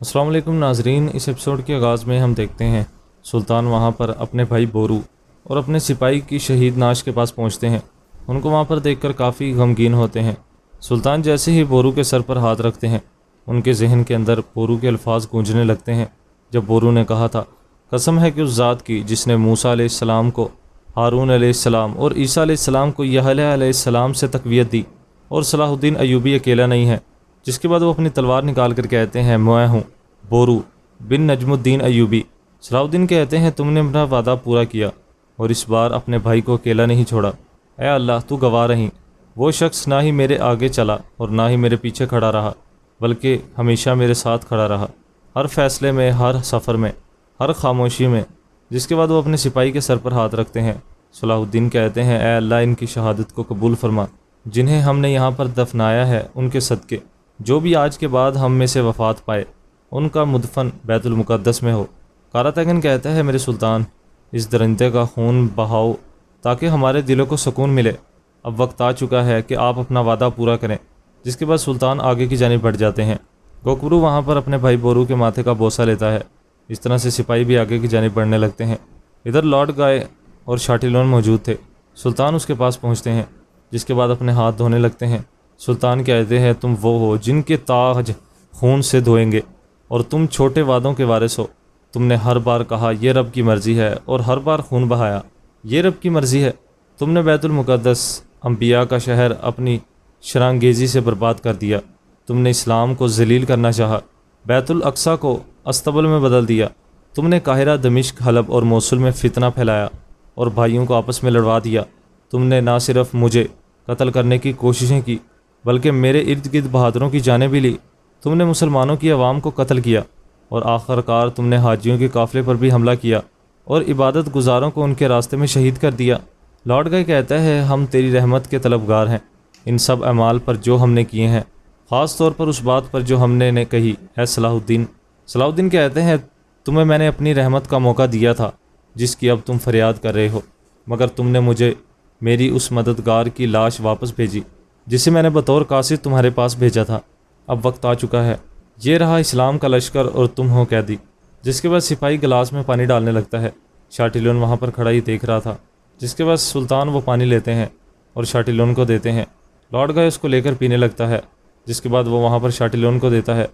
السلام علیکم ناظرین، اس ایپیسوڈ کے آغاز میں ہم دیکھتے ہیں سلطان وہاں پر اپنے بھائی بورو اور اپنے سپاہی کی شہید نعش کے پاس پہنچتے ہیں۔ ان کو وہاں پر دیکھ کر کافی غمگین ہوتے ہیں۔ سلطان جیسے ہی بورو کے سر پر ہاتھ رکھتے ہیں، ان کے ذہن کے اندر بورو کے الفاظ گونجنے لگتے ہیں، جب بورو نے کہا تھا، قسم ہے کہ اس ذات کی جس نے موسیٰ علیہ السلام کو ہارون علیہ السلام اور عیسیٰ علیہ السلام کو یحییٰ علیہ السلام سے تقویت دی، اور صلاح الدین ایوبی اکیلا نہیں ہے۔ جس کے بعد وہ اپنی تلوار نکال کر کہتے ہیں، میں ہوں بورو بن نجم الدین ایوبی۔ صلاح الدین کہتے ہیں، تم نے اپنا وعدہ پورا کیا اور اس بار اپنے بھائی کو اکیلا نہیں چھوڑا۔ اے اللہ، تو گواہ رہیں، وہ شخص نہ ہی میرے آگے چلا اور نہ ہی میرے پیچھے کھڑا رہا، بلکہ ہمیشہ میرے ساتھ کھڑا رہا، ہر فیصلے میں، ہر سفر میں، ہر خاموشی میں۔ جس کے بعد وہ اپنے سپاہی کے سر پر ہاتھ رکھتے ہیں۔ صلاح الدین کہتے ہیں، اے اللہ، ان کی شہادت کو قبول فرما، جنہیں ہم نے یہاں پر دفنایا ہے ان کے صدقے، جو بھی آج کے بعد ہم میں سے وفات پائے ان کا مدفن بیت المقدس میں ہو۔ کاراتگن کہتا ہے، میرے سلطان، اس درندے کا خون بہاؤ تاکہ ہمارے دلوں کو سکون ملے۔ اب وقت آ چکا ہے کہ آپ اپنا وعدہ پورا کریں۔ جس کے بعد سلطان آگے کی جانب بڑھ جاتے ہیں۔ گوکبرو وہاں پر اپنے بھائی بورو کے ماتھے کا بوسہ لیتا ہے۔ اس طرح سے سپاہی بھی آگے کی جانب بڑھنے لگتے ہیں۔ ادھر لارڈ گائے اور شاٹیلون موجود تھے۔ سلطان اس کے پاس پہنچتے ہیں، جس کے بعد اپنے ہاتھ دھونے لگتے ہیں۔ سلطان کہتے ہیں، تم وہ ہو جن کے تاج خون سے دھوئیں گے، اور تم چھوٹے وعدوں کے وارث ہو۔ تم نے ہر بار کہا یہ رب کی مرضی ہے، اور ہر بار خون بہایا، یہ رب کی مرضی ہے۔ تم نے بیت المقدس، انبیاء کا شہر، اپنی شرانگیزی سے برباد کر دیا۔ تم نے اسلام کو ذلیل کرنا چاہا، بیت الاقصیٰ کو استبل میں بدل دیا۔ تم نے قاہرہ، دمشق، حلب اور موصل میں فتنہ پھیلایا اور بھائیوں کو آپس میں لڑوا دیا۔ تم نے نہ صرف مجھے قتل کرنے کی کوششیں کی، بلکہ میرے ارد گرد بہادروں کی جانیں بھی لی۔ تم نے مسلمانوں کی عوام کو قتل کیا، اور آخر کار تم نے حاجیوں کے قافلے پر بھی حملہ کیا اور عبادت گزاروں کو ان کے راستے میں شہید کر دیا۔ لارڈ گائے کہتا ہے، ہم تیری رحمت کے طلبگار ہیں، ان سب اعمال پر جو ہم نے کیے ہیں، خاص طور پر اس بات پر جو ہم نے کہی، اے صلاح الدین۔ صلاح الدین کہتے ہیں، تمہیں میں نے اپنی رحمت کا موقع دیا تھا جس کی اب تم فریاد کر رہے ہو، مگر تم نے مجھے میری اس مددگار کی لاش واپس بھیجی جسے میں نے بطور قاصد تمہارے پاس بھیجا تھا۔ اب وقت آ چکا ہے، یہ رہا اسلام کا لشکر اور تم ہو قیدی۔ جس کے بعد سپاہی گلاس میں پانی ڈالنے لگتا ہے۔ شاٹیلون وہاں پر کھڑا ہی دیکھ رہا تھا۔ جس کے بعد سلطان وہ پانی لیتے ہیں اور شاٹیلون کو دیتے ہیں۔ لارڈ گائے اس کو لے کر پینے لگتا ہے، جس کے بعد وہ وہاں پر شاٹیلون کو دیتا ہے،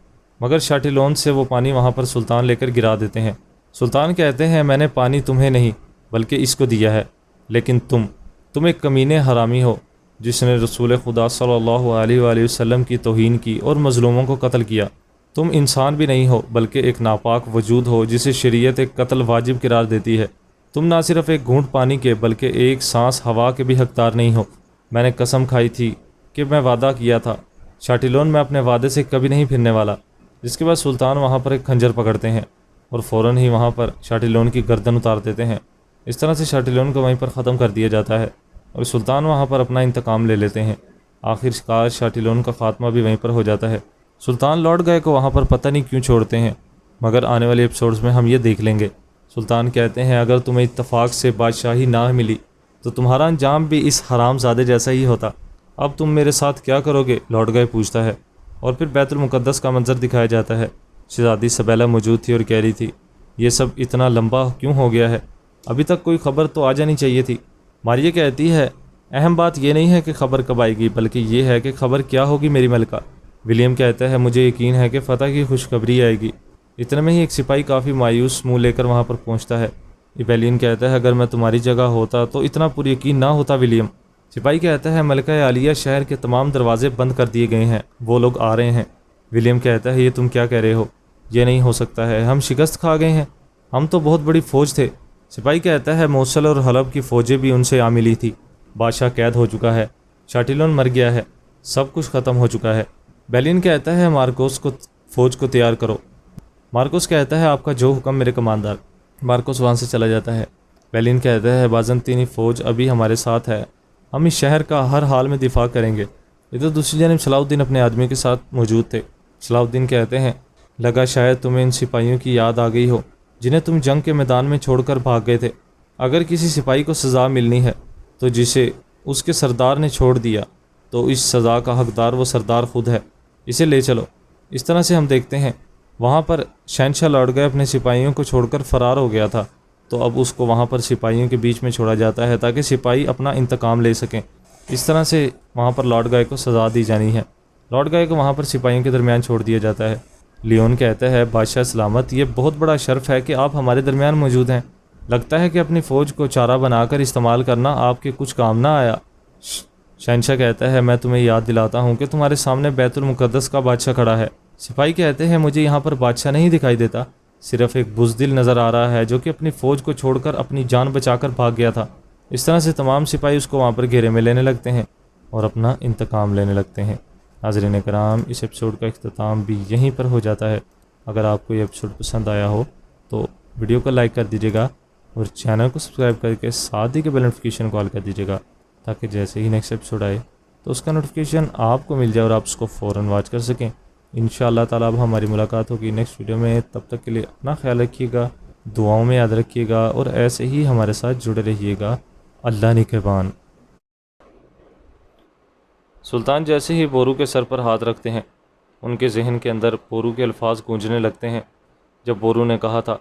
مگر شاٹیلون سے وہ پانی وہاں پر سلطان لے کر گرا دیتے ہیں۔ سلطان کہتے ہیں، میں نے پانی تمہیں نہیں بلکہ اس کو دیا ہے، لیکن تم ایک کمینے حرامی ہو جس نے رسول خدا صلی اللہ علیہ وآلہ وسلم کی توہین کی اور مظلوموں کو قتل کیا۔ تم انسان بھی نہیں ہو بلکہ ایک ناپاک وجود ہو جسے شریعت ایک قتل واجب قرار دیتی ہے۔ تم نہ صرف ایک گھونٹ پانی کے بلکہ ایک سانس ہوا کے بھی حقدار نہیں ہو۔ میں نے قسم کھائی تھی کہ میں وعدہ کیا تھا، شاٹیلون، میں اپنے وعدے سے کبھی نہیں پھرنے والا۔ جس کے بعد سلطان وہاں پر ایک خنجر پکڑتے ہیں اور فوراً ہی وہاں پر شاٹیلون کی گردن اتار دیتے ہیں۔ اس طرح سے شاٹیلون کو وہیں پر ختم کر دیا جاتا ہے اور سلطان وہاں پر اپنا انتقام لے لیتے ہیں۔ آخر کار شاٹیلون کا خاتمہ بھی وہیں پر ہو جاتا ہے۔ سلطان لارڈ گائے کو وہاں پر پتہ نہیں کیوں چھوڑتے ہیں، مگر آنے والے ایپیسوڈز میں ہم یہ دیکھ لیں گے۔ سلطان کہتے ہیں، اگر تمہیں اتفاق سے بادشاہی نہ ملی تو تمہارا انجام بھی اس حرام زادے جیسا ہی ہوتا۔ اب تم میرے ساتھ کیا کرو گے؟ لارڈ گائے پوچھتا ہے، اور پھر بیت المقدس کا منظر دکھایا جاتا ہے۔ شہزادی سبیلا موجود تھی اور کہہ رہی تھی، یہ سب اتنا لمبا کیوں ہو گیا ہے؟ ابھی تک کوئی خبر تو آ جانی چاہیے تھی۔ ماریہ کہتی ہے، اہم بات یہ نہیں ہے کہ خبر کب آئے گی، بلکہ یہ ہے کہ خبر کیا ہوگی میری ملکہ۔ ولیم کہتا ہے، مجھے یقین ہے کہ فتح کی خوشخبری آئے گی۔ اتنے میں ہی ایک سپاہی کافی مایوس منہ لے کر وہاں پر پہنچتا ہے۔ ایبیلین کہتا ہے، اگر میں تمہاری جگہ ہوتا تو اتنا پر یقین نہ ہوتا ولیم۔ سپاہی کہتا ہے، ملکہ عالیہ، شہر کے تمام دروازے بند کر دیے گئے ہیں، وہ لوگ آ رہے ہیں۔ ولیم کہتا ہے، یہ تم کیا کہہ رہے ہو؟ یہ نہیں ہو سکتا ہے، ہم شکست کھا گئے ہیں، ہم تو بہت بڑی فوج تھے۔ سپاہی کہتا ہے، موصل اور حلب کی فوجیں بھی ان سے آ ملی تھی، بادشاہ قید ہو چکا ہے، شاٹیلون مر گیا ہے، سب کچھ ختم ہو چکا ہے۔ بیلین کہتا ہے، مارکوس کو فوج کو تیار کرو۔ مارکوس کہتا ہے، آپ کا جو حکم میرے کماندار۔ مارکوس وہاں سے چلا جاتا ہے۔ بیلین کہتا ہے، بازنطینی فوج ابھی ہمارے ساتھ ہے، ہم اس شہر کا ہر حال میں دفاع کریں گے۔ ادھر دوسری جانب صلاح الدین اپنے آدمیوں کے ساتھ موجود تھے۔ صلاح الدین کہتے ہیں، لگا شاید تمہیں ان سپاہیوں کی یاد آ گئی ہو جنہیں تم جنگ کے میدان میں چھوڑ کر بھاگ گئے تھے۔ اگر کسی سپاہی کو سزا ملنی ہے تو جسے اس کے سردار نے چھوڑ دیا، تو اس سزا کا حقدار وہ سردار خود ہے، اسے لے چلو۔ اس طرح سے ہم دیکھتے ہیں وہاں پر شہنشاہ لوٹ گئے اپنے سپاہیوں کو چھوڑ کر فرار ہو گیا تھا، تو اب اس کو وہاں پر سپاہیوں کے بیچ میں چھوڑا جاتا ہے تاکہ سپاہی اپنا انتقام لے سکیں۔ اس طرح سے وہاں پر لارڈ گائے کو سزا دی جانی ہے۔ لارڈ گائے کو وہاں پر سپاہیوں کے درمیان چھوڑ دیا جاتا ہے۔ لیون کہتا ہے بادشاہ سلامت، یہ بہت بڑا شرف ہے کہ آپ ہمارے درمیان موجود ہیں، لگتا ہے کہ اپنی فوج کو چارہ بنا کر استعمال کرنا آپ کے کچھ کام نہ آیا۔ شہنشاہ کہتا ہے میں تمہیں یاد دلاتا ہوں کہ تمہارے سامنے بیت المقدس کا بادشاہ کھڑا ہے۔ سپاہی کہتے ہیں مجھے یہاں پر بادشاہ نہیں دکھائی دیتا، صرف ایک بزدل نظر آ رہا ہے جو کہ اپنی فوج کو چھوڑ کر اپنی جان بچا کر بھاگ گیا تھا۔ اس طرح سے تمام سپاہی اس کو وہاں پر گھیرے میں لینے لگتے ہیں اور اپنا انتقام لینے لگتے ہیں۔ ناظرین کرام، اس ایپیسوڈ کا اختتام بھی یہیں پر ہو جاتا ہے۔ اگر آپ کو یہ ایپیسوڈ پسند آیا ہو تو ویڈیو کو لائک کر دیجیے گا اور چینل کو سبسکرائب کر کے ساتھ ہی کے بیل نوٹیفیکیشن کو آل کر دیجیے گا، تاکہ جیسے ہی نیکسٹ ایپیسوڈ آئے تو اس کا نوٹیفیکیشن آپ کو مل جائے اور آپ اس کو فوراً واچ کر سکیں۔ انشاءاللہ تعالیٰ اب ہماری ملاقات ہوگی نیکسٹ ویڈیو میں۔ تب تک کے لیے اپنا خیال رکھیے گا، دعاؤں میں یاد رکھیے گا اور ایسے ہی ہمارے ساتھ جڑے رہیے گا۔ اللہ نگہبان۔ سلطان جیسے ہی بورو کے سر پر ہاتھ رکھتے ہیں، ان کے ذہن کے اندر بورو کے الفاظ گونجنے لگتے ہیں۔ جب بورو نے کہا تھا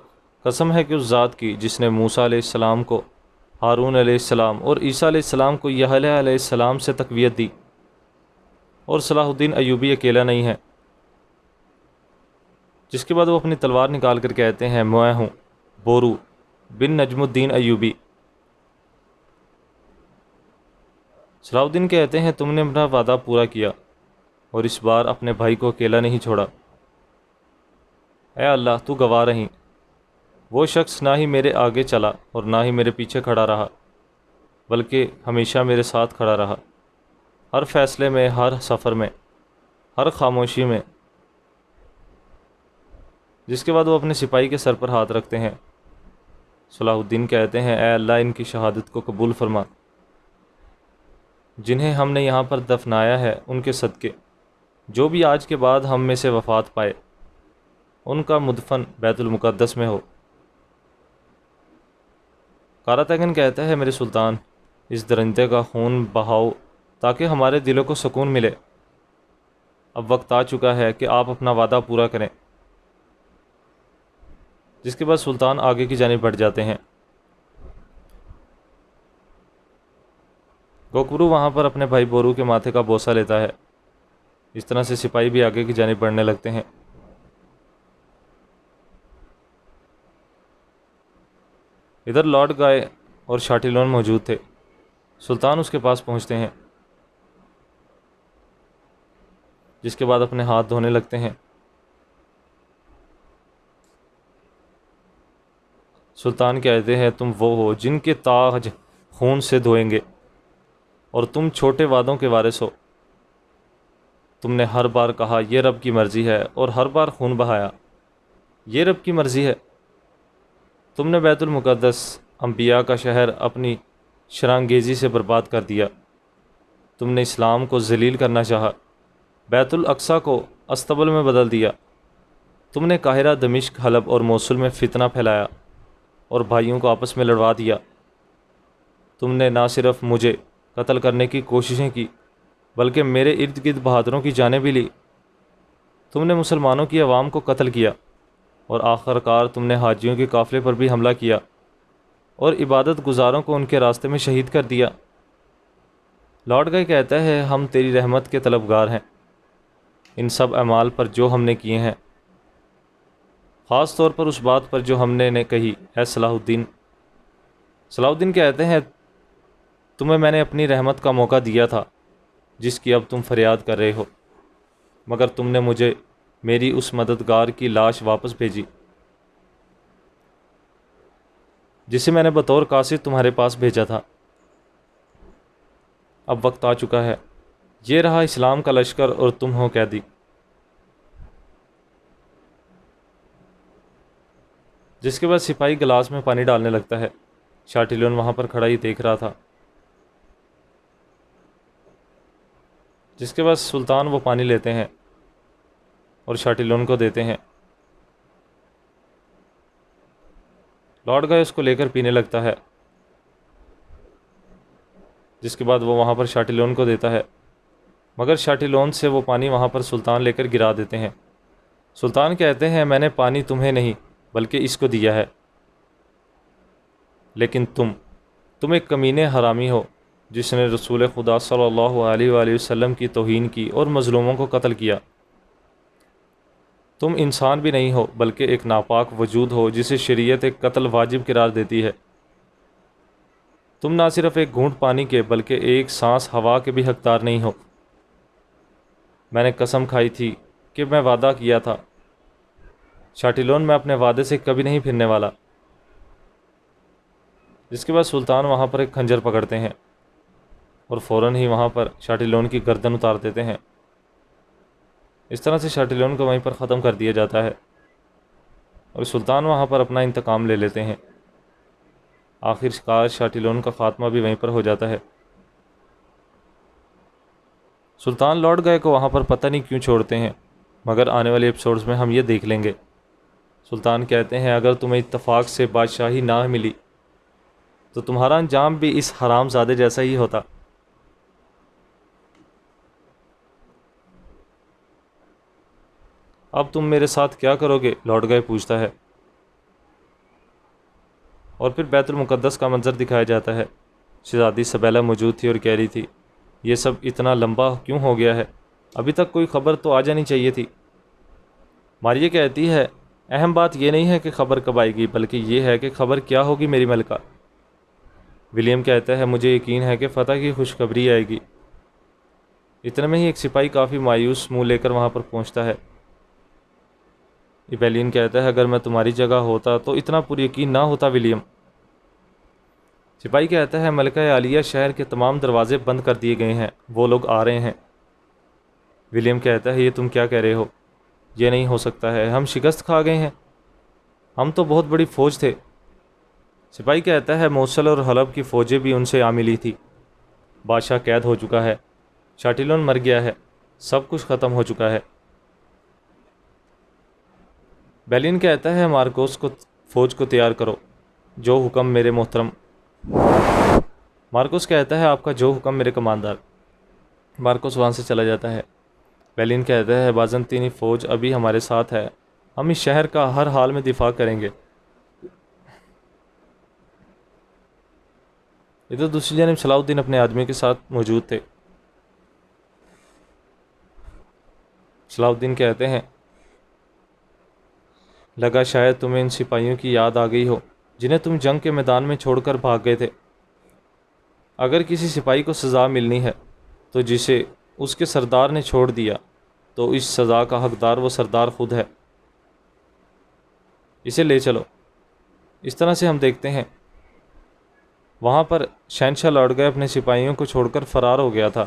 قسم ہے کہ اس ذات کی جس نے موسیٰ علیہ السلام کو ہارون علیہ السلام اور عیسیٰ علیہ السلام کو یحییٰ علیہ السلام سے تقویت دی، اور صلاح الدین ایوبی اکیلا نہیں ہے۔ جس کے بعد وہ اپنی تلوار نکال کر کہتے ہیں میں ہوں بورو بن نجم الدین ایوبی۔ صلاح الدین کہتے ہیں تم نے اپنا وعدہ پورا کیا اور اس بار اپنے بھائی کو اکیلا نہیں چھوڑا۔ اے اللہ تو گواہ رہیں، وہ شخص نہ ہی میرے آگے چلا اور نہ ہی میرے پیچھے کھڑا رہا، بلکہ ہمیشہ میرے ساتھ کھڑا رہا، ہر فیصلے میں، ہر سفر میں، ہر خاموشی میں۔ جس کے بعد وہ اپنے سپاہی کے سر پر ہاتھ رکھتے ہیں۔ صلاح الدین کہتے ہیں اے اللہ ان کی شہادت کو قبول فرما، جنہیں ہم نے یہاں پر دفنایا ہے ان کے صدقے، جو بھی آج کے بعد ہم میں سے وفات پائے ان کا مدفن بیت المقدس میں ہو۔ کاراتیگن کہتا ہے میرے سلطان اس درندے کا خون بہاؤ تاکہ ہمارے دلوں کو سکون ملے۔ اب وقت آ چکا ہے کہ آپ اپنا وعدہ پورا کریں۔ جس کے بعد سلطان آگے کی جانب بڑھ جاتے ہیں۔ گوکبرو وہاں پر اپنے بھائی بورو کے ماتھے کا بوسہ لیتا ہے۔ اس طرح سے سپاہی بھی آگے کی جانب بڑھنے لگتے ہیں۔ ادھر لارڈ گائے اور شاٹیلون موجود تھے۔ سلطان اس کے پاس پہنچتے ہیں، جس کے بعد اپنے ہاتھ دھونے لگتے ہیں۔ سلطان کہتے ہیں تم وہ ہو جن کے تاج خون سے دھوئیں گے، اور تم چھوٹے وعدوں کے وارث ہو۔ تم نے ہر بار کہا یہ رب کی مرضی ہے اور ہر بار خون بہایا، یہ رب کی مرضی ہے۔ تم نے بیت المقدس انبیاء کا شہر اپنی شرانگیزی سے برباد کر دیا۔ تم نے اسلام کو ذلیل کرنا چاہا، بیت الاقصی کو استبل میں بدل دیا۔ تم نے قاہرہ، دمشق، حلب اور موصل میں فتنہ پھیلایا اور بھائیوں کو آپس میں لڑوا دیا۔ تم نے نہ صرف مجھے قتل کرنے کی کوششیں کی بلکہ میرے ارد گرد بہادروں کی جانیں بھی لی۔ تم نے مسلمانوں کی عوام کو قتل کیا اور آخر کار تم نے حاجیوں کے قافلے پر بھی حملہ کیا اور عبادت گزاروں کو ان کے راستے میں شہید کر دیا۔ لارڈ گائے کہتا ہے ہم تیری رحمت کے طلبگار ہیں ان سب اعمال پر جو ہم نے کیے ہیں، خاص طور پر اس بات پر جو ہم نے کہی اے صلاح الدین۔ صلاح الدین کہتے ہیں تمہیں میں نے اپنی رحمت کا موقع دیا تھا جس کی اب تم فریاد کر رہے ہو، مگر تم نے مجھے میری اس مددگار کی لاش واپس بھیجی جسے میں نے بطور قاصد تمہارے پاس بھیجا تھا۔ اب وقت آ چکا ہے، یہ رہا اسلام کا لشکر اور تم ہو قیدی۔ جس کے بعد سپاہی گلاس میں پانی ڈالنے لگتا ہے۔ شاٹیلون وہاں پر کھڑا ہی دیکھ رہا تھا۔ جس کے بعد سلطان وہ پانی لیتے ہیں اور شاٹیلون کو دیتے ہیں۔ لارڈ گائے اس کو لے کر پینے لگتا ہے، جس کے بعد وہ وہاں پر شاٹیلون کو دیتا ہے، مگر شاٹیلون سے وہ پانی وہاں پر سلطان لے کر گرا دیتے ہیں۔ سلطان کہتے ہیں میں نے پانی تمہیں نہیں بلکہ اس کو دیا ہے، لیکن تم ایک کمینے حرامی ہو جس نے رسول خدا صلی اللہ علیہ وآلہ وسلم کی توہین کی اور مظلوموں کو قتل کیا۔ تم انسان بھی نہیں ہو بلکہ ایک ناپاک وجود ہو جسے شریعت ایک قتل واجب قرار دیتی ہے۔ تم نہ صرف ایک گھونٹ پانی کے بلکہ ایک سانس ہوا کے بھی حقدار نہیں ہو۔ میں نے قسم کھائی تھی کہ میں وعدہ کیا تھا، شاٹیلون میں اپنے وعدے سے کبھی نہیں پھرنے والا۔ جس کے بعد سلطان وہاں پر ایک خنجر پکڑتے ہیں اور فوراً ہی وہاں پر شاٹیلون کی گردن اتار دیتے ہیں۔ اس طرح سے شاٹیلون کو وہیں پر ختم کر دیا جاتا ہے اور سلطان وہاں پر اپنا انتقام لے لیتے ہیں۔ آخر کار شاٹیلون کا خاتمہ بھی وہیں پر ہو جاتا ہے۔ سلطان لارڈ گائے کو وہاں پر پتہ نہیں کیوں چھوڑتے ہیں، مگر آنے والے ایپیسوڈز میں ہم یہ دیکھ لیں گے۔ سلطان کہتے ہیں اگر تمہیں اتفاق سے بادشاہی نہ ملی تو تمہارا انجام بھی اس حرام زادے جیسا ہی ہوتا۔ اب تم میرے ساتھ کیا کرو گے؟ لارڈ گائے پوچھتا ہے، اور پھر بیت المقدس کا منظر دکھایا جاتا ہے۔ شہزادی سبیلا موجود تھی اور کہہ رہی تھی یہ سب اتنا لمبا کیوں ہو گیا ہے؟ ابھی تک کوئی خبر تو آ جانی چاہیے تھی۔ ماریہ کہتی ہے اہم بات یہ نہیں ہے کہ خبر کب آئے گی بلکہ یہ ہے کہ خبر کیا ہوگی میری ملکہ۔ ولیم کہتا ہے مجھے یقین ہے کہ فتح کی خوشخبری آئے گی۔ اتنے میں ہی ایک سپاہی کافی مایوس منہ لے کر وہاں پر پہنچتا ہے۔ ایبیلین کہتا ہے اگر میں تمہاری جگہ ہوتا تو اتنا پر یقین نہ ہوتا ولیم۔ سپاہی کہتا ہے ملکہ عالیہ شہر کے تمام دروازے بند کر دیے گئے ہیں، وہ لوگ آ رہے ہیں۔ ولیم کہتا ہے یہ تم کیا کہہ رہے ہو؟ یہ نہیں ہو سکتا ہے، ہم شکست کھا گئے ہیں، ہم تو بہت بڑی فوج تھے۔ سپاہی کہتا ہے موصل اور حلب کی فوجیں بھی ان سے آ ملی تھی۔ بادشاہ قید ہو چکا ہے، شاٹیلون مر گیا ہے، سب کچھ ختم ہو چکا ہے۔ بیلین کہتا ہے مارکوس کو فوج کو تیار کرو، جو حکم میرے محترم۔ مارکوس کہتا ہے آپ کا جو حکم میرے کماندار۔ مارکوس وہاں سے چلا جاتا ہے۔ بیلین کہتا ہے بازنطینی فوج ابھی ہمارے ساتھ ہے، ہم اس شہر کا ہر حال میں دفاع کریں گے۔ ادھر دوسری جانب صلاح الدین اپنے آدمی کے ساتھ موجود تھے۔ صلاح الدین کہتے ہیں لگا شاید تمہیں ان سپاہیوں کی یاد آ گئی ہو جنہیں تم جنگ کے میدان میں چھوڑ کر بھاگ گئے تھے۔ اگر کسی سپاہی کو سزا ملنی ہے تو جسے اس کے سردار نے چھوڑ دیا تو اس سزا کا حقدار وہ سردار خود ہے، اسے لے چلو۔ اس طرح سے ہم دیکھتے ہیں وہاں پر شہنشاہ لارڈ گائے اپنے سپاہیوں کو چھوڑ کر فرار ہو گیا تھا،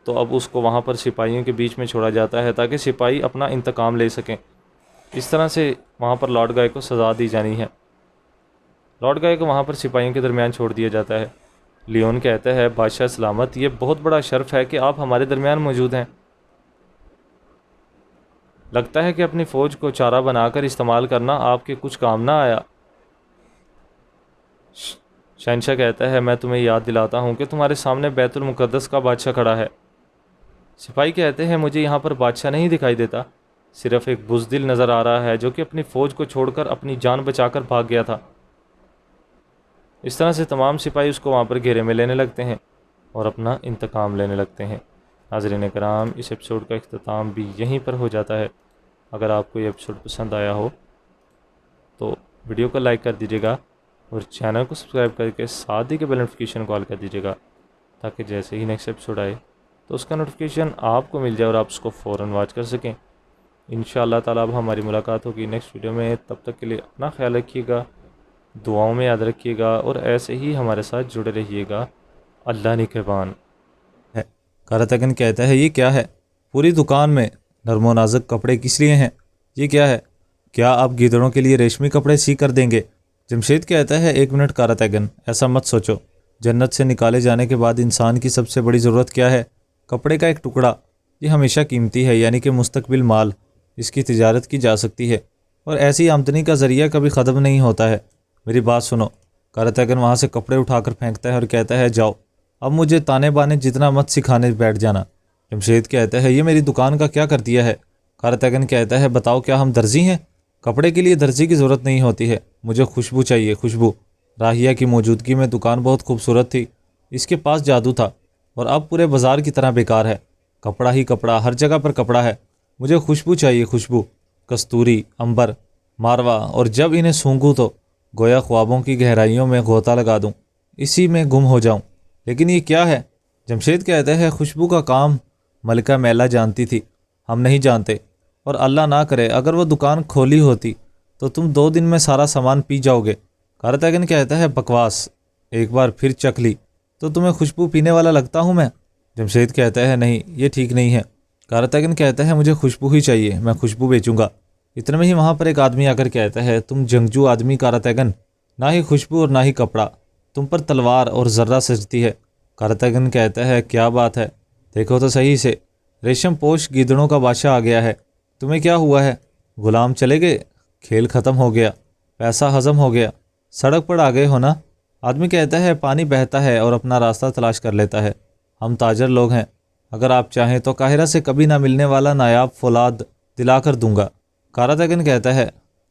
تو اب اس کو وہاں پر سپاہیوں کے بیچ میں چھوڑا جاتا ہے تاکہ سپاہی اپنا انتقام لے سکیں۔ اس طرح سے وہاں پر لارڈ گائے کو سزا دی جانی ہے۔ لارڈ گائے کو وہاں پر سپاہیوں کے درمیان چھوڑ دیا جاتا ہے۔ لیون کہتا ہے بادشاہ سلامت، یہ بہت بڑا شرف ہے کہ آپ ہمارے درمیان موجود ہیں۔ لگتا ہے کہ اپنی فوج کو چارہ بنا کر استعمال کرنا آپ کے کچھ کام نہ آیا۔ شہنشاہ کہتا ہے میں تمہیں یاد دلاتا ہوں کہ تمہارے سامنے بیت المقدس کا بادشاہ کھڑا ہے۔ سپاہی کہتے ہیں مجھے یہاں پر بادشاہ نہیں دکھائی دیتا، صرف ایک بزدل نظر آ رہا ہے جو کہ اپنی فوج کو چھوڑ کر اپنی جان بچا کر بھاگ گیا تھا۔ اس طرح سے تمام سپاہی اس کو وہاں پر گھیرے میں لینے لگتے ہیں اور اپنا انتقام لینے لگتے ہیں۔ ناظرین کرام، اس ایپیسوڈ کا اختتام بھی یہیں پر ہو جاتا ہے۔ اگر آپ کو یہ ایپیسوڈ پسند آیا ہو تو ویڈیو کو لائک کر دیجیے گا اور چینل کو سبسکرائب کر کے ساتھ ہی کے بیل نوٹیفیکیشن کو آل کر دیجیے گا، تاکہ جیسے ہی نیکسٹ ایپیسوڈ آئے تو اس کا نوٹیفیکیشن آپ کو مل جائے اور آپ اس کو فوراً واچ کر سکیں۔ انشاءاللہ تعالیٰ اب ہماری ملاقات ہوگی نیکسٹ ویڈیو میں۔ تب تک کے لیے اپنا خیال رکھیے گا، دعاؤں میں یاد رکھیے گا اور ایسے ہی ہمارے ساتھ جڑے رہیے گا۔ اللہ نگہبان ہے۔ کاراتگن کہتا ہے یہ کیا ہے؟ پوری دکان میں نرم و نازک کپڑے کس لیے ہیں؟ یہ کیا ہے؟ کیا آپ گیدڑوں کے لیے ریشمی کپڑے سی کر دیں گے؟ جمشید کہتا ہے ایک منٹ کاراتگن، ایسا مت سوچو۔ جنت سے نکالے جانے کے بعد انسان کی سب سے بڑی ضرورت کیا ہے؟ کپڑے کا ایک ٹکڑا۔ یہ ہمیشہ قیمتی ہے، یعنی کہ مستقبل مال، اس کی تجارت کی جا سکتی ہے اور ایسی آمدنی کا ذریعہ کبھی ختم نہیں ہوتا ہے۔ میری بات سنو۔ کاراتگن وہاں سے کپڑے اٹھا کر پھینکتا ہے اور کہتا ہے جاؤ، اب مجھے تانے بانے جتنا مت سکھانے بیٹھ جانا۔ جمشید کہتا ہے یہ میری دکان کا کیا کر دیا ہے؟ کارتگن کہتا ہے بتاؤ کیا ہم درزی ہیں؟ کپڑے کے لیے درزی کی ضرورت نہیں ہوتی ہے، مجھے خوشبو چاہیے، خوشبو۔ راہیہ کی موجودگی میں دکان بہت خوبصورت تھی، اس کے پاس جادو تھا اور اب پورے بازار کی طرح بیکار ہے، کپڑا ہی کپڑا، ہر جگہ پر کپڑا ہے، مجھے خوشبو چاہیے، خوشبو۔ کستوری، عنبر، ماروا، اور جب انہیں سونگھوں تو گویا خوابوں کی گہرائیوں میں غوطہ لگا دوں، اسی میں گم ہو جاؤں۔ لیکن یہ کیا ہے؟ جمشید کہتے ہیں خوشبو کا کام ملکہ میلا جانتی تھی، ہم نہیں جانتے، اور اللہ نہ کرے اگر وہ دکان کھولی ہوتی تو تم 2 دن میں سارا سامان پی جاؤ گے۔ کارتگن کہتا ہے بکواس، ایک بار پھر چکھ لی تو تمہیں خوشبو پینے والا لگتا ہوں میں؟ جمشید کہتا ہے نہیں، یہ ٹھیک نہیں ہے۔ کارتگن کہتا ہے مجھے خوشبو ہی چاہیے، میں خوشبو بیچوں گا۔ اتنے میں ہی وہاں پر ایک آدمی آ کر کہتا ہے تم جنگجو آدمی کارتگن، نہ ہی خوشبو اور نہ ہی کپڑا، تم پر تلوار اور ذرہ سجتی ہے۔ کارتگن کہتا ہے کیا بات ہے، دیکھو تو صحیح سے، ریشم پوش گیدڑوں کا بادشاہ آ گیا ہے، تمہیں کیا ہوا ہے؟ غلام چلے گئے، کھیل ختم ہو گیا، پیسہ ہضم ہو گیا، سڑک پر آ گئے ہو نا؟ آدمی کہتا ہے پانی بہتا ہے اور اپنا راستہ تلاش کر لیتا ہے، ہم تاجر لوگ ہیں، اگر آپ چاہیں تو قاہرہ سے کبھی نہ ملنے والا نایاب فولاد دلا کر دوں گا۔ کارتگن کہتا ہے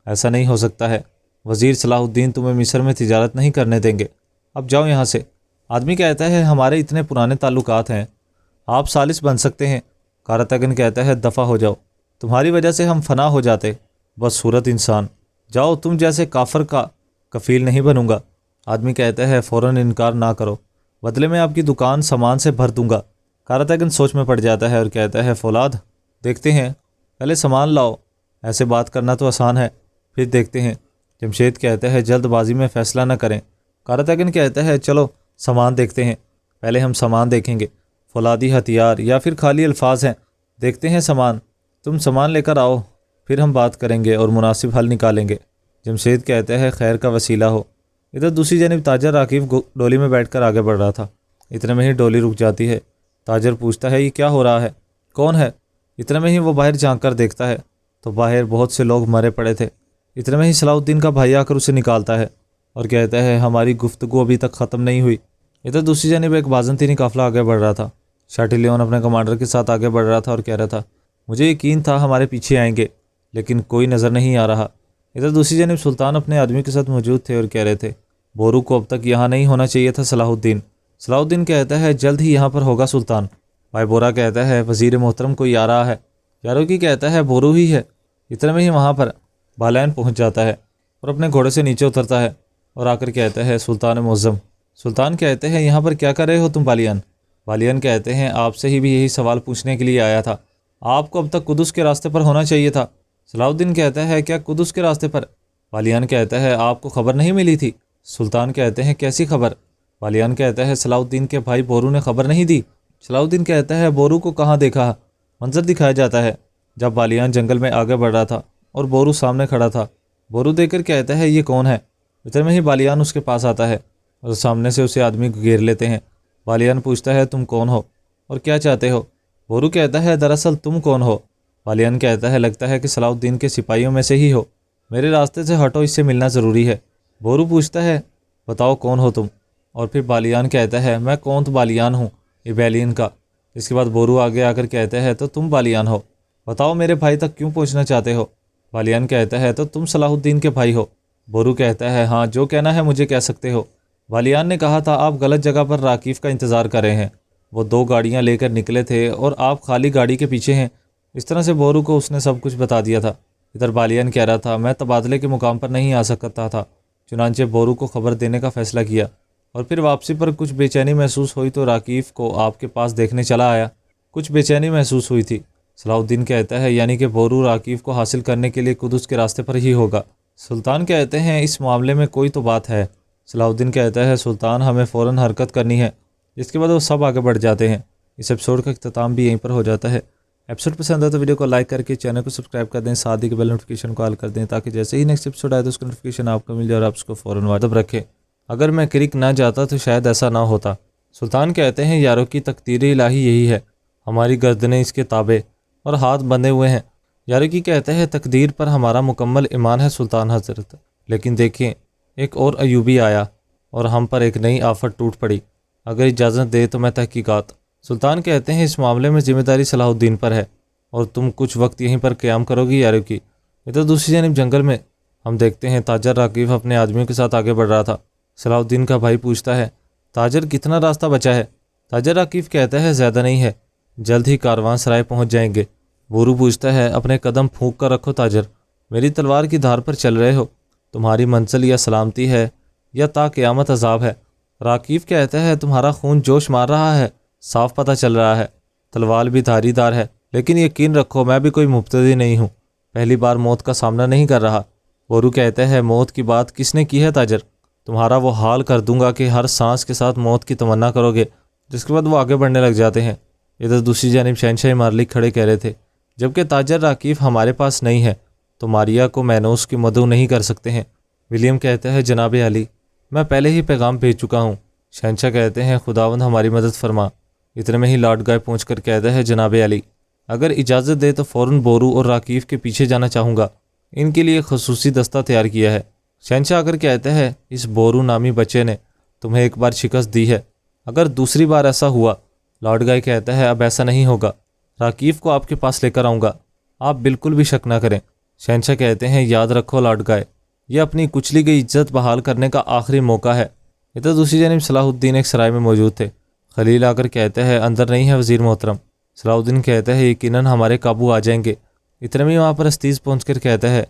ایسا نہیں ہو سکتا ہے، وزیر صلاح الدین تمہیں مصر میں تجارت نہیں کرنے دیں گے، اب جاؤ یہاں سے۔ آدمی کہتا ہے ہمارے اتنے پرانے تعلقات ہیں، آپ ثالث بن سکتے ہیں۔ کارتگن کہتا ہے دفع ہو جاؤ، تمہاری وجہ سے ہم فنا ہو جاتے، بس صورت انسان، جاؤ، تم جیسے کافر کا کفیل نہیں بنوں گا۔ آدمی کہتا ہے فوراً انکار نہ کرو، بدلے میں آپ کی دکان سامان سے بھر دوں گا۔ کارتگن سوچ میں پڑ جاتا ہے اور کہتا ہے فولاد دیکھتے ہیں، پہلے سامان لاؤ، ایسے بات کرنا تو آسان ہے، پھر دیکھتے ہیں۔ جمشید کہتا ہے جلد بازی میں فیصلہ نہ کریں۔ کارتگن کہتا ہے چلو سامان دیکھتے ہیں، پہلے ہم سامان دیکھیں گے، فولادی ہتھیار یا پھر خالی الفاظ ہیں، دیکھتے ہیں سامان، تم سامان لے کر آؤ، پھر ہم بات کریں گے اور مناسب حل نکالیں گے۔ جمشید کہتا ہے خیر کا وسیلہ ہو۔ ادھر دوسری جانب تاجر عاقف ڈولی میں بیٹھ کر آگے بڑھ رہا تھا، اتنے میں ہی ڈولی رک جاتی ہے۔ تاجر پوچھتا ہے یہ کیا ہو رہا ہے، کون ہے؟ اتنے میں ہی وہ باہر جھانک کر دیکھتا ہے تو باہر بہت سے لوگ مرے پڑے تھے۔ اتنے میں ہی صلاح الدین کا بھائی آ کر اسے نکالتا ہے اور کہتا ہے ہماری گفتگو ابھی تک ختم نہیں ہوئی۔ ادھر دوسری جانب ایک بازنطینی قافلہ آگے بڑھ رہا تھا، شاٹیلیون اپنے کمانڈر کے ساتھ آگے بڑھ رہا تھا اور کہہ رہا تھا مجھے یقین تھا ہمارے پیچھے آئیں گے، لیکن کوئی نظر نہیں آ رہا۔ ادھر دوسری جانب سلطان اپنے آدمی کے ساتھ موجود تھے اور کہہ رہے تھے بورو کو اب تک یہاں نہیں ہونا چاہیے تھا صلاح الدین۔ صلاح الدین کہتا ہے جلد ہی یہاں پر ہوگا سلطان۔ بھائی بورا کہتا ہے وزیر محترم کوئی آ رہا ہے۔ یاروکی کہتا ہے بورو ہی ہے۔ اتنے میں ہی وہاں پر بالین پہنچ جاتا ہے اور اپنے گھوڑے سے نیچے اترتا ہے اور آ کر کہتا ہے سلطان معظم۔ سلطان کہتے ہیں یہاں پر کیا کر رہے ہو تم بالیان؟ بالیان کہتے ہیں آپ سے ہی بھی یہی سوال پوچھنے کے لیے آیا تھا، آپ کو اب تک قدس کے راستے پر ہونا چاہیے تھا۔ صلاح الدین کہتا ہے کیا قدس کے راستے پر؟ بالیان کہتا ہے آپ کو خبر نہیں ملی تھی؟ سلطان کہتے ہیں کیسی خبر؟ بالیان کہتا ہے صلاح الدین کے بھائی بورو نے خبر نہیں دی۔ صلاح الدین کہتا ہے بورو کو کہاں دیکھا؟ منظر دکھایا جاتا ہے جب بالیان جنگل میں آگے بڑھ رہا تھا اور بورو سامنے کھڑا تھا۔ بورو دیکھ کر کہتا ہے یہ کون ہے؟ اتنے میں ہی بالیان اس کے پاس آتا ہے اور سامنے سے اسے آدمی گھیر لیتے ہیں۔ بالیان پوچھتا ہے تم کون ہو اور کیا چاہتے ہو؟ بورو کہتا ہے دراصل تم کون ہو؟ بالیان کہتا ہے لگتا ہے کہ صلاح الدین کے سپاہیوں میں سے ہی ہو، میرے راستے سے ہٹو، اس سے ملنا ضروری ہے۔ بورو پوچھتا ہے بتاؤ کون ہو تم؟ اور پھر بالیان کہتا ہے میں کونت بالیان ہوں، ایبیلین کا۔ اس کے بعد بورو آگے آ کر کہتا ہے تو تم بالیان ہو، بتاؤ میرے بھائی تک کیوں پہنچنا چاہتے ہو؟ بالیان کہتا ہے تو تم صلاح الدین کے بھائی ہو۔ بورو کہتا ہے ہاں، جو کہنا ہے مجھے کہہ سکتے ہو۔ بالیان نے کہا تھا آپ غلط جگہ پر راکیف کا انتظار کر رہے ہیں، وہ 2 گاڑیاں لے کر نکلے تھے اور آپ خالی گاڑی کے پیچھے ہیں۔ اس طرح سے بورو کو اس نے سب کچھ بتا دیا تھا۔ ادھر بالیان کہہ رہا تھا میں تبادلے کے مقام پر نہیں آ سکتا تھا، چنانچہ بورو کو خبر دینے کا فیصلہ کیا، اور پھر واپسی پر کچھ بے چینی محسوس ہوئی تو راکیف کو آپ کے پاس دیکھنے چلا آیا، کچھ بے چینی محسوس ہوئی تھی۔ صلاح الدین کہتا ہے یعنی کہ بورو راکیف کو حاصل کرنے کے لیے قدس کے راستے پر ہی ہوگا۔ سلطان کہتے ہیں اس معاملے میں کوئی تو بات ہے۔ صلاح الدین کہتا ہے سلطان ہمیں فوراً حرکت کرنی ہے۔ اس کے بعد وہ سب آگے بڑھ جاتے ہیں۔ اس ایپیسوڈ کا اختتام بھی یہیں پر ہو جاتا ہے۔ ایپیسوڈ پسند ہے تو ویڈیو کو لائک کر کے چینل کو سبسکرائب کر دیں، ساتھ ہی کے بیل نوٹیفیکیشن کو آل کر دیں تاکہ جیسے ہی نیکسٹ ایپیسوڈ آئے تو اس کا نوٹیفیکیشن آپ کو مل جائے اور آپ اس کو فوراً واجب رکھیں۔ اگر میں کرک نہ جاتا تو شاید ایسا نہ ہوتا۔ سلطان کہتے ہیں یاروں کی تقدیر الہی یہی ہے، ہماری گردنیں اس کے تابع اور ہاتھ بندھے ہوئے ہیں۔ یارکی کہتے ہیں تقدیر پر ہمارا مکمل ایمان ہے سلطان حضرت، لیکن دیکھیں ایک اور ایوبی آیا اور ہم پر ایک نئی آفت ٹوٹ پڑی، اگر اجازت دے تو میں تحقیقات۔ سلطان کہتے ہیں اس معاملے میں ذمہ داری صلاح الدین پر ہے، اور تم کچھ وقت یہیں پر قیام کرو گی یا رکی؟ ادھر دوسری جانب جنگل میں ہم دیکھتے ہیں تاجر راکیف اپنے آدمیوں کے ساتھ آگے بڑھ رہا تھا۔ صلاح الدین کا بھائی پوچھتا ہے، تاجر کتنا راستہ بچا ہے؟ تاجر راکیف کہتا ہے، زیادہ نہیں ہے، جلد ہی کاروان سرائے پہنچ جائیں گے۔ بورو پوچھتا ہے، اپنے قدم پھونک کر رکھو تاجر، میری تلوار کی دھار پر چل رہے ہو، تمہاری منزل یا سلامتی ہے یا تا قیامت عذاب ہے؟ راکیف کہتا ہے، تمہارا خون جوش مار رہا ہے، صاف پتہ چل رہا ہے، تلوار بھی دھاری دار ہے، لیکن یقین رکھو میں بھی کوئی مبتدی نہیں ہوں، پہلی بار موت کا سامنا نہیں کر رہا۔ بورو کہتا ہے، موت کی بات کس نے کی ہے تاجر؟ تمہارا وہ حال کر دوں گا کہ ہر سانس کے ساتھ موت کی تمنا کرو گے۔ جس کے بعد وہ آگے بڑھنے لگ جاتے ہیں۔ ادھر دوسری جانب شہنشاہ مارلک کھڑے کہہ رہے تھے، جبکہ تاجر راکیف ہمارے پاس نہیں ہے تو ماریا کو مینوس کی مدعو نہیں کر سکتے ہیں۔ ولیم کہتا ہے، جناب علی، میں پہلے ہی پیغام بھیج چکا ہوں۔ شہنشاہ کہتے ہیں، خداوند ہماری مدد فرما۔ اتنے میں ہی لارڈ گائے پہنچ کر کہتا ہے، جناب علی، اگر اجازت دے تو فوراً بورو اور راکیف کے پیچھے جانا چاہوں گا، ان کے لیے خصوصی دستہ تیار کیا ہے۔ شہنشاہ اگر کہتا ہے، اس بورو نامی بچے نے تمہیں ایک بار شکست دی ہے، اگر دوسری بار ایسا ہوا؟ لارڈ گائے کہتا ہے، اب ایسا نہیں ہوگا، راکیف کو آپ کے پاس لے کر آؤں گا، آپ بالکل بھی شک نہ کریں۔ شہنشاہ کہتے ہیں، یاد رکھو لارڈ گائے، یہ اپنی کچلی گئی عزت بحال کرنے کا آخری موقع ہے۔ ادھر دوسری جانب صلاح الدین ایک سرائے میں موجود تھے۔ خلیل آ کر کہتے ہیں، اندر نہیں ہے وزیر محترم۔ صلاح الدین کہتا ہے، یقیناً ہمارے قابو آ جائیں گے۔ اتنے میں وہاں پر استیز پہنچ کر کہتا ہے،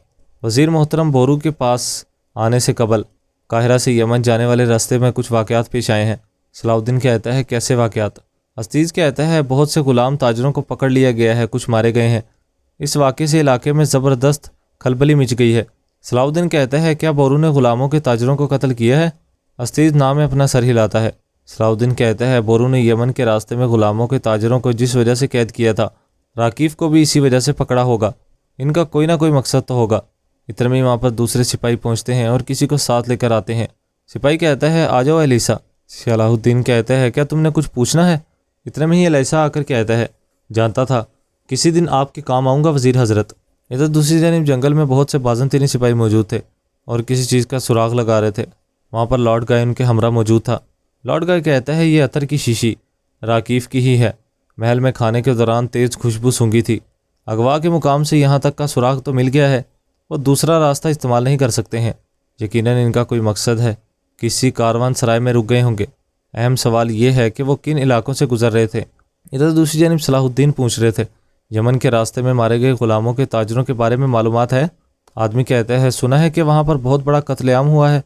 وزیر محترم، بورو کے پاس آنے سے قبل قاہرہ سے یمن جانے والے راستے میں کچھ واقعات پیش آئے ہیں۔ صلاح الدین کہتا ہے، کیسے واقعات؟ استیز کہتا ہے، بہت سے غلام تاجروں کو پکڑ لیا گیا ہے، کچھ مارے گئے ہیں، اس واقعے سے علاقے میں زبردست کھلبلی مچ گئی ہے۔ صلاح الدین کہتا ہے، کیا بورو نے غلاموں کے تاجروں کو قتل کیا ہے؟ استیز نام میں اپنا سر ہلاتا ہے۔ صلاح الدین کہتا ہے، بورو نے یمن کے راستے میں غلاموں کے تاجروں کو جس وجہ سے قید کیا تھا، راکیف کو بھی اسی وجہ سے پکڑا ہوگا، ان کا کوئی نہ کوئی مقصد تو ہوگا۔ اتنے میں وہاں پر دوسرے سپاہی پہنچتے ہیں اور کسی کو ساتھ لے کر آتے ہیں۔ سپاہی کہتا ہے، آ جاؤ الیسا۔ صلاح الدین کہتا ہے، کیا تم نے کچھ پوچھنا ہے؟ اتنے میں ہی الیسا آ کر کہتا ہے، جانتا تھا کسی دن آپ کے کام آؤں گا وزیر حضرت۔ ادھر دوسری جانب جنگل میں بہت سے بازنطینی سپاہی موجود تھے اور کسی چیز کا سراغ لگا رہے تھے۔ وہاں پر لارڈ گائے ان کے ہمراہ موجود تھا۔ لارڈ گائے کہتا ہے، یہ عطر کی شیشی راکیف کی ہی ہے، محل میں کھانے کے دوران تیز خوشبو سونگھی تھی، اغوا کے مقام سے یہاں تک کا سراغ تو مل گیا ہے، وہ دوسرا راستہ استعمال نہیں کر سکتے ہیں، یقیناً ان کا کوئی مقصد ہے، کسی کاروان سرائے میں رک گئے ہوں گے۔ اہم سوال یہ ہے کہ وہ کن علاقوں سے گزر رہے تھے۔ ادھر دوسری جانب صلاح الدین پوچھ رہے تھے، یمن کے راستے میں مارے گئے غلاموں کے تاجروں کے بارے میں معلومات ہے؟ آدمی کہتا ہے، سنا ہے کہ وہاں پر بہت بڑا قتل عام ہوا ہے،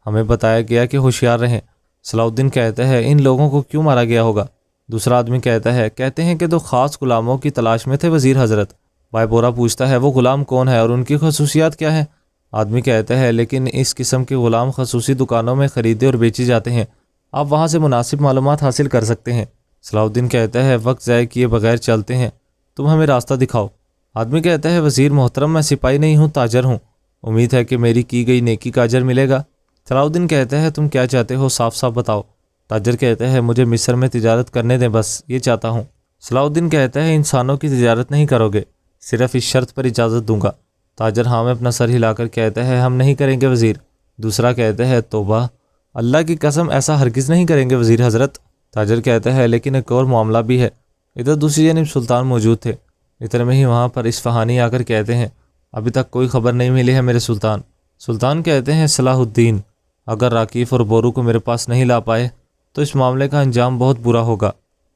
ہمیں بتایا گیا کہ ہوشیار رہیں۔ صلاح الدین کہتا ہے، ان لوگوں کو کیوں مارا گیا ہوگا؟ دوسرا آدمی کہتا ہے، کہتے ہیں کہ دو خاص غلاموں کی تلاش میں تھے وزیر حضرت۔ بھائی بورا پوچھتا ہے، وہ غلام کون ہے اور ان کی خصوصیات کیا ہیں؟ آدمی کہتا ہے، لیکن اس قسم کے غلام خصوصی دکانوں میں خریدے اور بیچے جاتے ہیں، آپ وہاں سے مناسب معلومات حاصل کر سکتے ہیں۔ صلاح الدین کہتا ہے، وقت ضائع کیے بغیر چلتے ہیں، تم ہمیں راستہ دکھاؤ۔ آدمی کہتا ہے، وزیر محترم، میں سپاہی نہیں ہوں، تاجر ہوں، امید ہے کہ میری کی گئی نیکی کا اجر ملے گا۔ صلاح الدین کہتا ہے، تم کیا چاہتے ہو، صاف صاف بتاؤ۔ تاجر کہتا ہے، مجھے مصر میں تجارت کرنے دیں، بس یہ چاہتا ہوں۔ صلاح الدین کہتا ہے، انسانوں کی تجارت نہیں کرو گے، صرف اس شرط پر اجازت دوں گا۔ تاجر ہاں میں اپنا سر ہلا کر کہتا ہے، ہم نہیں کریں گے وزیر۔ دوسرا کہتا ہے، توبہ، اللہ کی قسم، ایسا ہرگز نہیں کریں گے وزیر حضرت۔ تاجر کہتا ہے، لیکن ایک اور معاملہ بھی ہے۔ ادھر دوسری جانب سلطان موجود تھے۔ اتنے میں ہی وہاں پر اصفہانی آ کر کہتے ہیں، ابھی تک کوئی خبر نہیں ملی ہے میرے سلطان۔ سلطان کہتے ہیں، صلاح الدین، اگر راکیف اور بورو کو میرے پاس نہیں لا پائے تو اس معاملے کا انجام بہت برا ہوگا،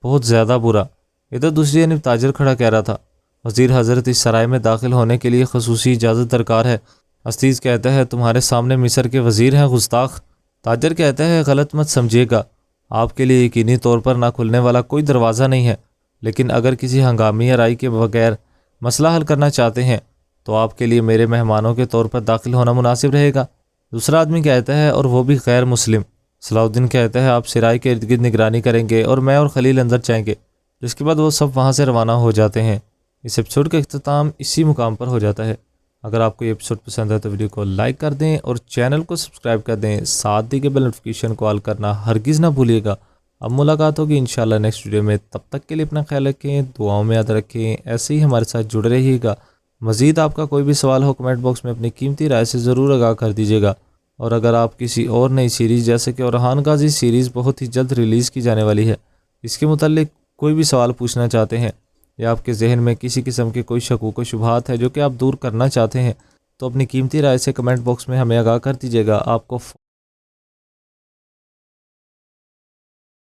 بہت زیادہ برا۔ ادھر دوسری جانب تاجر کھڑا کہہ رہا تھا، وزیر حضرت، اس سرائے میں داخل ہونے کے لیے خصوصی اجازت درکار ہے۔ استیز کہتا ہے، تمہارے سامنے مصر کے وزیر ہیں، گستاخ۔ تاجر کہتا ہے، غلط مت سمجھیے گا، آپ کے لیے یقینی طور پر نہ کھلنے والا کوئی دروازہ نہیں ہے، لیکن اگر کسی ہنگامی رائے کے بغیر مسئلہ حل کرنا چاہتے ہیں تو آپ کے لیے میرے مہمانوں کے طور پر داخل ہونا مناسب رہے گا۔ دوسرا آدمی کہتا ہے، اور وہ بھی غیر مسلم۔ صلاح الدین کہتا ہے، آپ سرائے کے ارد گرد نگرانی کریں گے اور میں اور خلیل اندر جائیں گے، جس کے بعد وہ سب وہاں سے روانہ ہو جاتے ہیں۔ اس ایپیسوڈ کا اختتام اسی مقام پر ہو جاتا ہے۔ اگر آپ کو یہ ایپیسوڈ پسند ہے تو ویڈیو کو لائک کر دیں اور چینل کو سبسکرائب کر دیں، ساتھ دی کے بیل نوٹیفیکیشن کو آل کرنا ہرگز نہ بھولیے گا۔ اب ملاقات ہوگی انشاءاللہ نیکسٹ ویڈیو میں، تب تک کے لیے اپنا خیال رکھیں، دعاؤں میں یاد رکھیں، ایسے ہی ہمارے ساتھ جڑے رہیے گا۔ مزید آپ کا کوئی بھی سوال ہو کمنٹ باکس میں اپنی قیمتی رائے سے ضرور آگاہ کر دیجیے گا، اور اگر آپ کسی اور نئی سیریز جیسے کہ اورحان غازی سیریز بہت ہی جلد ریلیز کی جانے والی ہے، اس کے متعلق کوئی بھی سوال پوچھنا چاہتے ہیں یا آپ کے ذہن میں کسی قسم کے کوئی شکوک و شبہات ہے جو کہ آپ دور کرنا چاہتے ہیں، تو اپنی قیمتی رائے سے کمنٹ باکس میں ہمیں آگاہ کر دیجیے گا۔ آپ کو